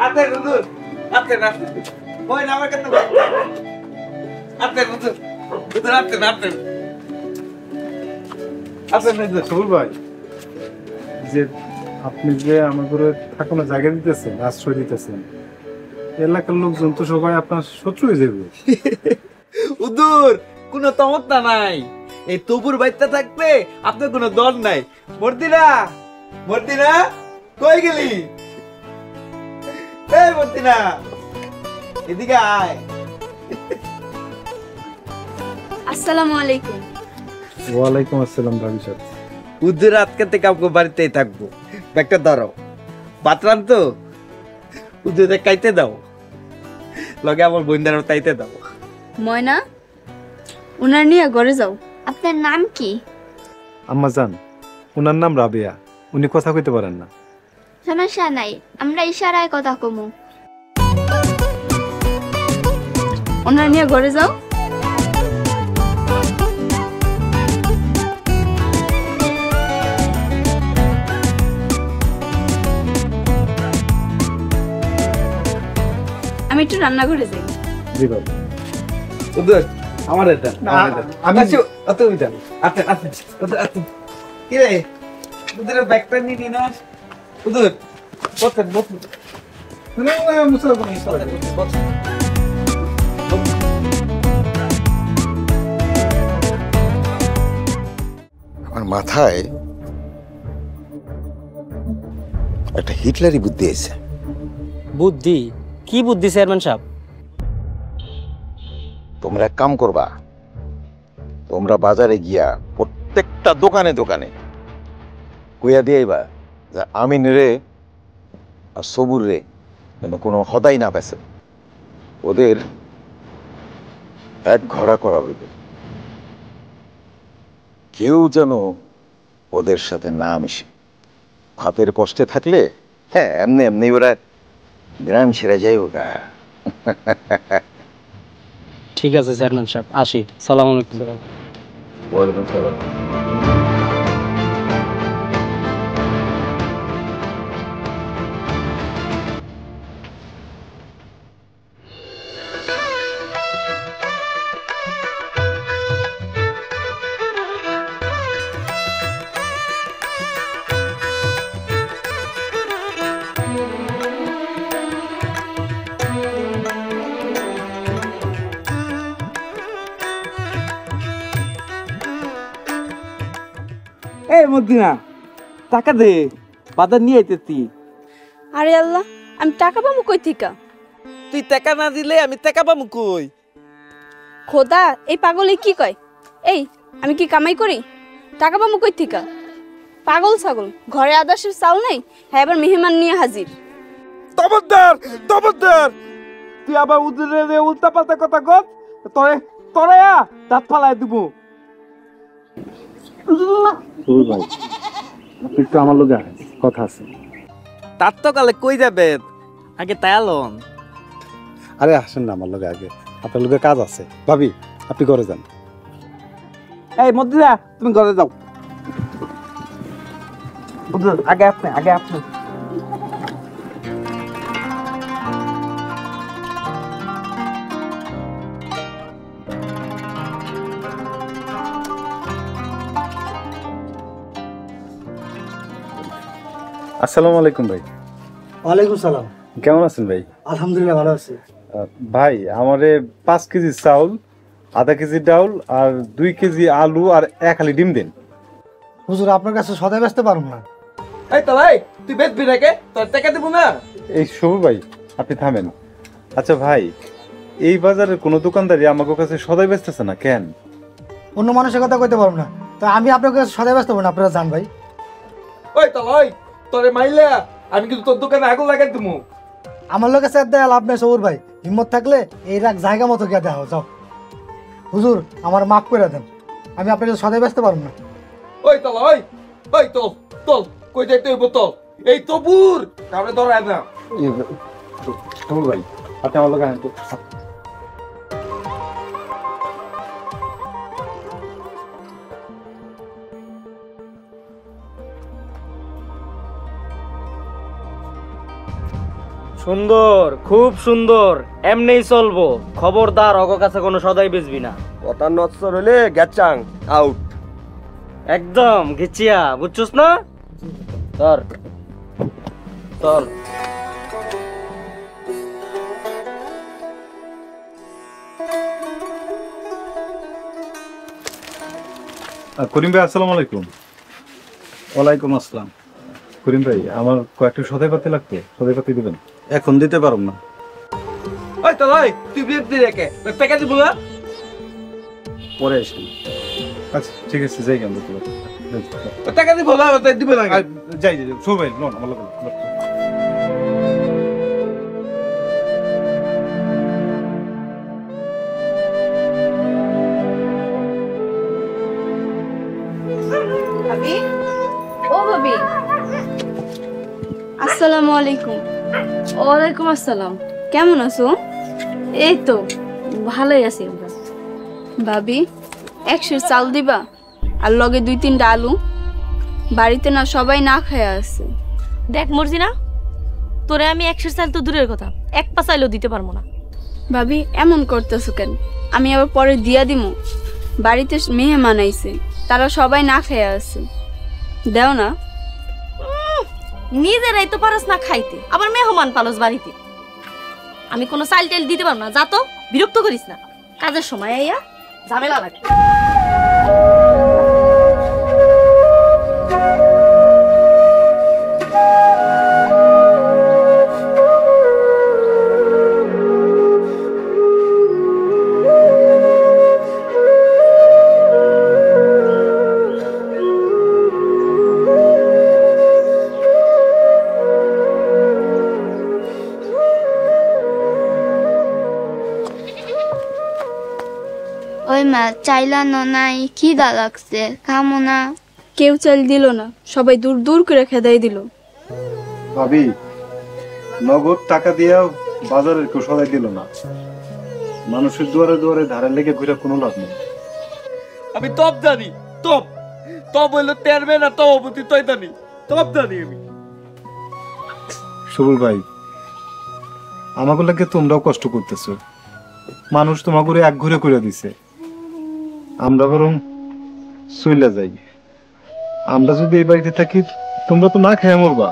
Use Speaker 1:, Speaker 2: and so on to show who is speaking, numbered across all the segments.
Speaker 1: আতে হুজুর আতে না ওই না আমার কাছে আতে হুজুর হুজুর আতে না আতে আতে না
Speaker 2: সবুর ভাই, যে আপনি যে আমার ঘরে থাকানো জায়গা দিতেছেন, আশ্রয় দিতেছেন, এলাকার লোকজন তো সবাই আপনার শত্রু হয়ে যাবে।
Speaker 1: হুজুর কোনো তমত্তা নাই, এই তবুর বাইতে থাকতে আপনার কোনো দর নাই। মর্দিনা মর্দিনা কই গেলি? এই মর্দিনা এদিকে আয়।
Speaker 3: আসসালামু আলাইকুম।
Speaker 2: ওয়ালাইকুম আসসালাম ভাবি সাহেব।
Speaker 1: হুজুর আজকে থেকে আপনার বাড়িতেই থাকবো। ব্যাগটা ধরো, বাতরান তো হুজুরে খাইতে দাও, লগে আমার বইন্দারও তাইতে দাও।
Speaker 3: ময়না, ওনার নিয়ে ঘরে যাও।
Speaker 4: আপনার নাম কি?
Speaker 2: আম্মা জান, ওনার নাম রাবেয়া, উনি কথা কইতে পারেন না।
Speaker 4: সমস্যা নাই, আমরা ইশারায় কথা কমু।
Speaker 3: ওনার নিয়ে ঘরে যাও। আমি একটু রান্নাঘরে যাই।
Speaker 2: জি বাবা।
Speaker 1: হুজুর আমার এটা
Speaker 2: আমি
Speaker 1: অত উইদান আতে আতে আতে কি রে হুজুর ব্যাগটা নিয়ে না হুজুর বসেন বসেন
Speaker 5: আমার মাথায় একটা হিটলারি বুদ্ধি এসে।
Speaker 6: বুদ্ধি? কি বুদ্ধি চেয়ারম্যান সাহেব?
Speaker 5: তোমরা এক কাম করবা, তোমরা বাজারে গিয়া প্রত্যেকটা দোকানে দোকানে কইয়া দিয়েবা যে আমিন রে আর সবুর রে যেন কোনো হদাই না পেছে, ওদের এক ঘোড়া করা হইবে, কেউ যেন ওদের সাথে না মিশে। হাতের কষ্টে থাকলে হ্যাঁ এমনি এমনি ওরা গ্রাম ছেড়ে যায় ওরা।
Speaker 6: ঠিক আছে চেয়ারম্যান সাহেব, আসি। সালাম আলাইকুম।
Speaker 5: ওয়ালাইকুম সালাম।
Speaker 1: এই মদিনা টাকা দে, বাজার নিয়ে আইতেছি।
Speaker 3: আরে আল্লাহ, আমি টাকা পাবো কই থেকে?
Speaker 1: তুই টাকা না দিলে আমি টাকা পাবো কই?
Speaker 3: খোদা, এই পাগলে কি কয়? এই, আমি কি কামাই করি? টাকা পাবো কই থেকে? পাগল ছাগল, ঘরে আদাসের চাল নাই, হ্যাঁ এবার মেহমান নিয়ে হাজির।
Speaker 1: খবরদার খবরদার, তুই আবার উদরে উল্টা পাল্টা কথা কর, তোরে তোরে দাঁত ফালাই দিব।
Speaker 2: সবুর ভাই, আপনি একটু আমার লোকে কথা আছে।
Speaker 1: তার তো কালে কই যাবে, আগে তায়ালন।
Speaker 2: আরে আসেন না আমার লোকে, আগে আপনার লোকে কাজ আছে। ভাবি আপনি ঘরে যান।
Speaker 1: এই মদিনা তুমি ঘরে যাও। আগে আপনি আগে আপনি।
Speaker 2: আসসালামু আলাইকুম ভাই।
Speaker 7: ওয়ালাইকুম সালাম।
Speaker 2: কেমন আছেন ভাই?
Speaker 7: আলহামদুলিল্লাহ ভালো আছি।
Speaker 2: ভাই আমারে 5 কেজি চাউল, আধা কেজি ডাউল আর 2 কেজি আলু আর 1 হালি ডিম দিন।
Speaker 7: হুজুর আপনার কাছে সদাই বেচতে পারুম না।
Speaker 1: এই তো ভাই তুই বেচবি নাকি? তোর টাকা দেবো না।
Speaker 2: এই সবুর ভাই আপনি থামেন। আচ্ছা ভাই, এই বাজারের কোনো দোকানদারি আমাকে কাছে সদাই বেচতেছে না কেন?
Speaker 7: অন্য মানুষের কথা কইতে পারুম না, তা আমি আপনার কাছে সদাই বেচতে পারবো না, আপনারা জান ভাই।
Speaker 1: ওই তো ওই তোরে মাইলা আমি কিন্তু তোর দোকানে আগুন লাগাই দেবো।
Speaker 7: আমার লোকের সাথে দেয়া লাভ নেই সবুর ভাই, হিম্মত থাকলে এই রাখ জায়গা মতো গিয়ে দেওয়া যাও। হুজুর আমার মাফ করে দেন, আমি আপনার কাছে সদাই বেচতে পারবো না।
Speaker 1: ওই তো ওই ওই তো তোল কই যাইতে হইব তো? এই তবুর কাউরে ধরায় না।
Speaker 2: সবুর ভাই আপনি আমার লোকে আনতো।
Speaker 6: সুন্দর, খুব সুন্দর, এমনিই চলবো। খবরদার অগ কাছে কোনো সদাই বেচবি না।
Speaker 8: কথা নচ্ছর হলে গ্যাচাং আউট।
Speaker 6: একদম গেছিয়া, বুঝছস না? ধর চল।
Speaker 2: করিম ভাই আসসালামু আলাইকুম।
Speaker 9: ওয়ালাইকুম আসসালাম।
Speaker 2: করিম ভাই আমার কয়েকটা সদাই পাতি লাগতো, সদাই পাতি দিবেন?
Speaker 9: এখন দিতে পারব না।
Speaker 1: ওই তো ভাই তুই বিরক্তি রেখে টাকা দিব না।
Speaker 9: পরে এসে।
Speaker 2: আচ্ছা ঠিক আছে, যাই কেন
Speaker 1: টাকা দিব না, দিব না।
Speaker 2: যাই যাই সবাই লোন আমার লোন।
Speaker 3: ভাবি, ও ভাবি, আসসালামু আলাইকুম।
Speaker 10: ওয়ালাইকুম আসসালাম।
Speaker 3: কেমন আছো?
Speaker 10: এই তো ভালোই আছি আমরা।
Speaker 3: ভাবি, 100 চাল দিবা আর লগে 2-3টা আলু। বাড়িতে না সবাই না খায়া আছে।
Speaker 10: দেখ মর্জিনা, তোরে আমি 100 চাল তো দূরের কথা, 1 পা চাইলেও দিতে পারবো না।
Speaker 3: ভাবি এমন করতেছো কেন? আমি আবার পরে দিয়া দিমু। বাড়িতে মেহমান আইছে, তারা সবাই না খায়া আছে। দেও না।
Speaker 10: নিজেরাই তো পারস না খাইতে, আবার মেহমান পালস বাড়িতে। আমি কোনো চাল টাইল দিতে পারবো না, যা তো, বিরক্ত করিস না। কাজের সময় আইয়া ঝামেলা লাগে।
Speaker 4: ওই মা চাইলানো নাই, খিদা লাগছে, খামো না।
Speaker 3: কেউ চাল দিল না, সবাই দূর দূর করে খেদাই দিল।
Speaker 2: ভাবি নগদ টাকা দিয়েও বাজারের কেউ সদাই দিল না। মানুষের দুয়ারে দুয়ারে ধারে লেগে ঘুরে কোনো লাভ নেই।
Speaker 1: আমি তপ জানি, তপ তপ হইলো তেরবে না, তপতি তই জানি, তপ জানি আমি।
Speaker 2: সবুল ভাই, আমাকে লাগে তোমরাও কষ্ট করতেছো। মানুষ তোমাকে এক ঘুরে করে দিছে, আমরা বরং চইলা যাই। আমরা যদি এই বাড়িতে থাকি তোমরা তো না খেয়ে মরবা।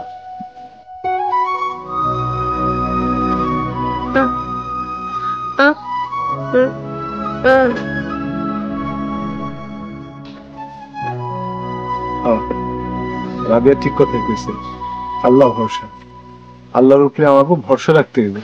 Speaker 2: রাবিয়া ঠিক কথাই কইছে। আল্লাহ ভরসা, আল্লাহর উপরে আমাকে ভরসা রাখতে হবে।